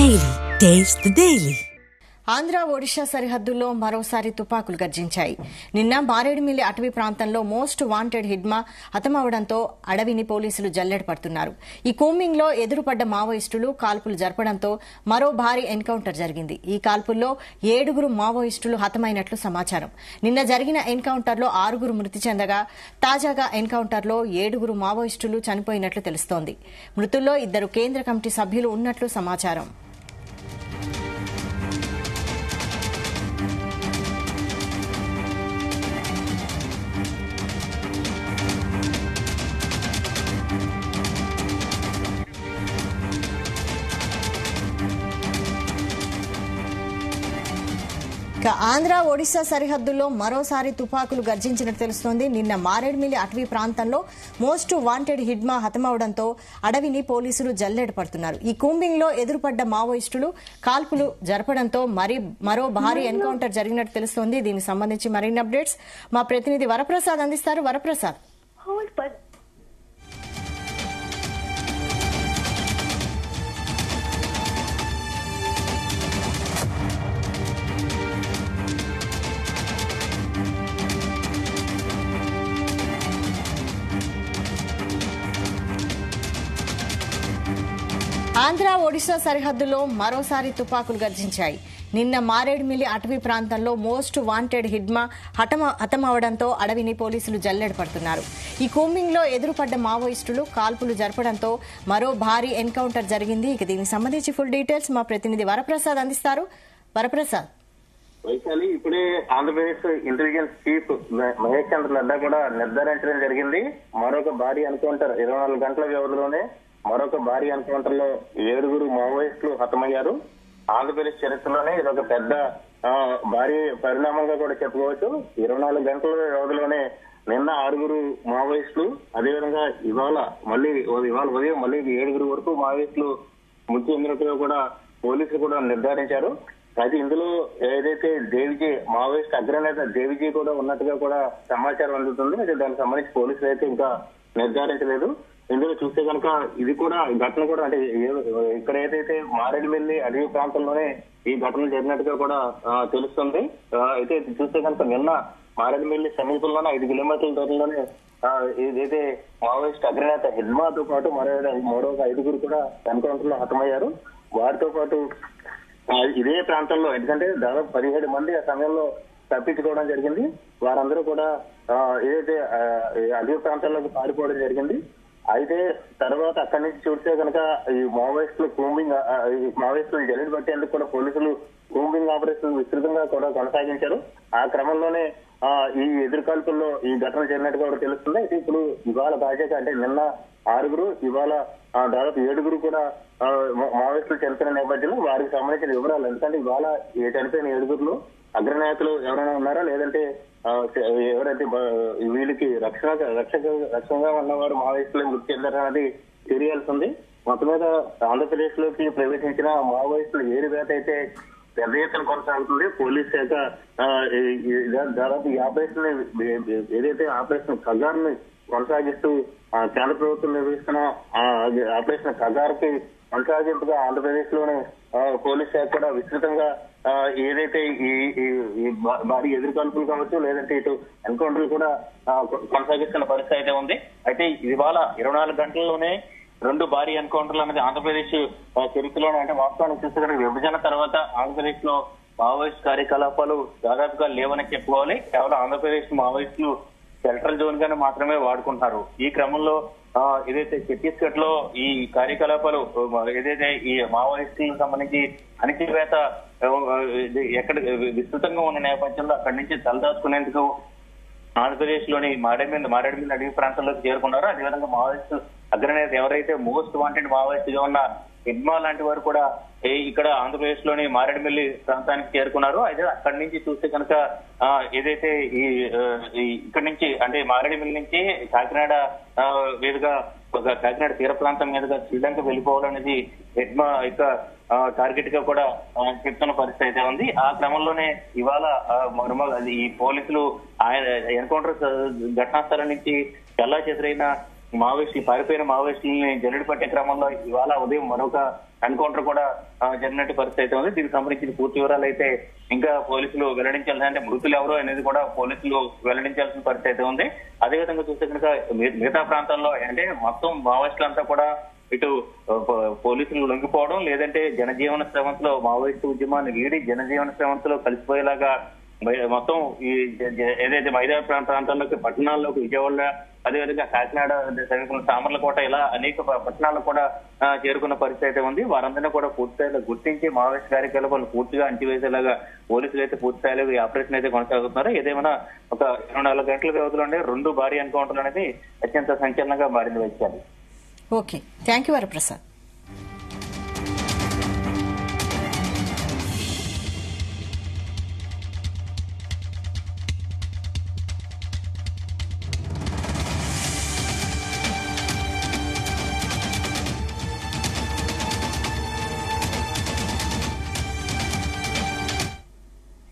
Daily. Taste the Daily. Andhra Odisha సరిహద్దుల్లో మరోసారి తుపాకులు గర్జించాయి. నిన్న మారేడుమిల్లి అటవీ ప్రాంతంలో మోస్ట్ వాంటెడ్ హిడ్మా హతమవడంతో అడవిని పోలీసులు జల్లెడ పడుతున్నారు. ఈ కూంబింగ్ లో ఎదురుపడ్డ మావోయిస్టులు కాల్పులు జరపడంతో మరో భారీ ఎన్కౌంటర్ జరిగింది. ఈ కాల్పుల్లో 7 మావోయిస్టులు హతమైనట్లు సమాచారం. నిన్న జరిగిన ఎన్కౌంటర్ లో 6 మృతి చెందగా తాజాగా ఎన్కౌంటర్ లో 7 మావోయిస్టులు చనిపోయినట్లు తెలుస్తోంది. మృతుల్లో 2 కేంద్ర కమిటీ సభ్యులు ఉన్నట్లు సమాచారం. ఆంధ్ర ఒడిశా సరిహద్దుల్లో మరోసారి తుపాకులు గర్జించినట్టు తెలుస్తోంది. నిన్న మారేడుమిల్లి అటవీ ప్రాంతంలో మోస్ట్ వాంటెడ్ హిడ్మా హతమవడంతో అడవిని పోలీసులు జల్లెడ పడుతున్నారు. ఈ కూంబింగ్ లో ఎదురుపడ్డ మావోయిస్టులు కాల్పులు జరపడంతో మరో భారీ ఎన్కౌంటర్ జరిగినట్టు తెలుస్తోంది. దీనికి సంబంధించి మరిన్ని అప్డేట్స్ మా ప్రతినిధి వరప్రసాద్ అందిస్తారు. వరప్రసాద్, ఆంధ్ర ఒడిశా సరిహద్దులో మరోసారి తుపాకులు గర్జించాయి. నిన్న మారేడుమిల్లి అటవీ ప్రాంతంలో మోస్ట్ వాంటెడ్ హిడ్మా హతమవడంతో అడవిని పోలీసులు జల్లెడ పడుతున్నారు. ఈ కూంబింగ్ లో ఎదురుపడ్డ మావోయిస్టులు కాల్పులు జరపడంతో మరో భారీ ఎన్కౌంటర్ జరిగింది. ఇక దీనికి సంబంధించి ఫుల్ డీటెయిల్స్ మా ప్రతినిధి వరప్రసాద్ అందిస్తారు. వరప్రసాద్, వైశాలి, ఇప్పుడే ఆంధ్రప్రదేశ్ ఇంటెలిజెన్స్ చీఫ్ మహేష్ చంద్ర నడ్డా కూడా నిర్ధారించడం జరిగింది. మరొక భారీ ఎన్కౌంటర్ 24 గంటల వ్యవధిలోనే మరొక భారీ ఎన్కౌంటర్ లో 7 మావోయిస్టులు హతమయ్యారు. ఆంధ్రప్రదేశ్ చరిత్రలోనే ఇదొక పెద్ద భారీ పరిణామంగా కూడా చెప్పుకోవచ్చు. 24 గంటల వ్యవధిలోనే నిన్న 6 మావోయిస్టులు, అదేవిధంగా ఇవాళ ఉదయం మళ్ళీ 7 వరకు మావోయిస్టులు మృతి చెందినట్టుగా కూడా పోలీసులు కూడా నిర్ధారించారు. అయితే ఇందులో ఏదైతే దేవిజీ మావోయిస్ట్ అగ్రనేత దేవిజీ కూడా ఉన్నట్టుగా కూడా సమాచారం అందుతుంది. అయితే దానికి సంబంధించి పోలీసులు అయితే ఇంకా నిర్ధారించలేదు. ఇందులో చూస్తే కనుక ఇది కూడా ఘటన కూడా అంటే ఇక్కడ ఏదైతే మారేడుమిల్లి అడవి ప్రాంతంలోనే ఈ ఘటన జరిగినట్టుగా కూడా తెలుస్తుంది. అయితే చూస్తే కనుక నిన్న మారేడుమిల్లి సమీపంలోనే 5 కిలోమీటర్ల దూరంలోనే ఏదైతే మావోయిస్ట్ అగ్రనేత హిడ్మాతో పాటు మరో 5 కూడా ఎన్కౌంటర్ లో హతమయ్యారు. వారితో పాటు ఇదే ప్రాంతంలో ఎందుకంటే దాదాపు 17 మంది ఆ సమయంలో తప్పించుకోవడం జరిగింది. వారందరూ కూడా ఏదైతే అడవి ప్రాంతాల్లోకి పారిపోవడం జరిగింది. అయితే తర్వాత అక్కడి నుంచి చూస్తే కనుక ఈ మావోయిస్టులు మావోయిస్టులు జల్లెడ పట్టేందుకు కూడా పోలీసులు కూంబింగ్ ఆపరేషన్ విస్తృతంగా కూడా కొనసాగించారు. ఆ క్రమంలోనే ఈ ఎదురుకాల్పుల్లో ఈ ఘటన జరిగినట్టుగా కూడా తెలుస్తుంది. అయితే ఇప్పుడు ఇవాళ తాజాగా అంటే నిన్న 6, ఇవాళ దాదాపు 7 కూడా మావోయిస్టులు చనిపోయిన నేపథ్యంలో వారికి సంబంధించిన వివరాలు, ఎందుకంటే ఇవాళ చనిపోయిన 7 అగ్రనేతలు ఎవరైనా ఉన్నారా, లేదంటే ఎవరైతే వీళ్ళకి రక్షణగా ఉన్నవారు మావోయిస్టులు మృతి చెందారన్నది తెలియాల్సి ఉంది. మొత్తం మీద ఆంధ్రప్రదేశ్ లోకి ప్రవేశించిన మావోయిస్టులు ఏరివేత అయితే పెద్ద ఎత్తున కొనసాగుతుంది. పోలీస్ శాఖ దాదాపు ఈ ఆపరేషన్ ఏదైతే ఆపరేషన్ ఖగార్ని కొనసాగిస్తూ కేంద్ర ప్రభుత్వం నిర్వహిస్తున్న ఆపరేషన్ ఖగార్కి కొనసాగింపుగా ఆంధ్రప్రదేశ్ లోనే పోలీస్ శాఖ కూడా విస్తృతంగా ఏదైతే ఈ భారీ ఎదురుకాల్పులు కావచ్చు, లేదంటే ఇటు ఎన్కౌంటర్లు కూడా కొనసాగిస్తున్న పరిస్థితి అయితే ఉంది. అయితే ఇవాళ 24 గంటల్లోనే 2 భారీ ఎన్కౌంటర్లు అనేది ఆంధ్రప్రదేశ్ చరిత్రలోనే అంటే వాస్తవానికి చూస్తే విభజన తర్వాత ఆంధ్రప్రదేశ్ లో మావోయిస్ట్ కార్యకలాపాలు దాదాపుగా లేవని చెప్పుకోవాలి. కేవలం ఆంధ్రప్రదేశ్ మావోయిస్టులు సెంట్రల్ జోన్ గానే మాత్రమే వాడుకుంటున్నారు. ఈ క్రమంలో ఏదైతే ఛత్తీస్గఢ్ లో ఈ కార్యకలాపాలు ఏదైతే ఈ మావోయిస్టులకు సంబంధించి అణచివేత ఎక్కడ విస్తృతంగా ఉన్న నేపథ్యంలో అక్కడి నుంచి తలదాచుకునేందుకు ఆంధ్రప్రదేశ్ లోని మారేడుమిల్లి అడవి ప్రాంతంలోకి చేరుకున్నారో, అదేవిధంగా మావోయిస్టు అగ్రనేత ఎవరైతే మోస్ట్ వాంటెడ్ మావోయిస్ట్ గా ఉన్న హిడ్మా లాంటి వారు కూడా ఇక్కడ ఆంధ్రప్రదేశ్ లోని మారేడుమిల్లి ప్రాంతానికి చేరుకున్నారు. అయితే అక్కడి నుంచి చూస్తే కనుక ఏదైతే ఇక్కడి నుంచి అంటే మారేడుమిల్లి నుంచి కాకినాడ మీదుగా కాకినాడ తీర ప్రాంతం మీదుగా శ్రీలంక వెళ్ళిపోవాలనేది హిడ్మా యొక్క టార్గెట్ గా కూడా చెప్తున్న పరిస్థితి అయితే ఉంది. ఆ క్రమంలోనే ఇవాళ ఈ పోలీసులు ఎన్కౌంటర్ ఘటనా స్థలం నుంచి చల్లా చెదురైన పారిపోయిన మావోయిస్టులని జల్లెడ పట్టే క్రమంలో ఇవాళ ఉదయం మరొక ఎన్కౌంటర్ కూడా జరిగినట్టు పరిస్థితి అయితే ఉంది. దీనికి సంబంధించిన పూర్తి వివరాలు అయితే ఇంకా పోలీసులు వెల్లడించాల్సి, అంటే మృతులు ఎవరు అనేది కూడా పోలీసులు వెల్లడించాల్సిన పరిస్థితి అయితే ఉంది. అదేవిధంగా చూస్తే కనుక మిగతా ప్రాంతాల్లో అంటే మొత్తం మావోయిస్టులంతా కూడా ఇటు పోలీసులు లొంగిపోవడం, లేదంటే జనజీవన స్రవంతిలో మావోయిస్టు ఉద్యమాన్ని వీడి జనజీవన స్రవంతిలో కలిసిపోయేలాగా మొత్తం ఈ ఏదైతే మైదాన ప్రాంతాల్లోకి, పట్టణాల్లోకి, విజయవాడ, అదేవిధంగా కాకినాడ, సామర్లకోట, ఇలా అనేక పట్టణాల్లో కూడా చేరుకున్న పరిస్థితి అయితే ఉంది. వారందరినీ కూడా పూర్తిస్థాయిలో గుర్తించి మావోయిస్ట్ కార్యకలాపాలు పూర్తిగా అంటివేసేలాగా పోలీసులు అయితే పూర్తిస్థాయిలో ఈ ఆపరేషన్ అయితే కొనసాగుతున్నారు. ఏదేమైనా ఒక 24 గంటల వ్యవధిలోనే 2 భారీ ఎన్కౌంటర్లు అనేది అత్యంత సంచలనంగా మారింది. వచ్చారు. Okay, thank you Varaprasad.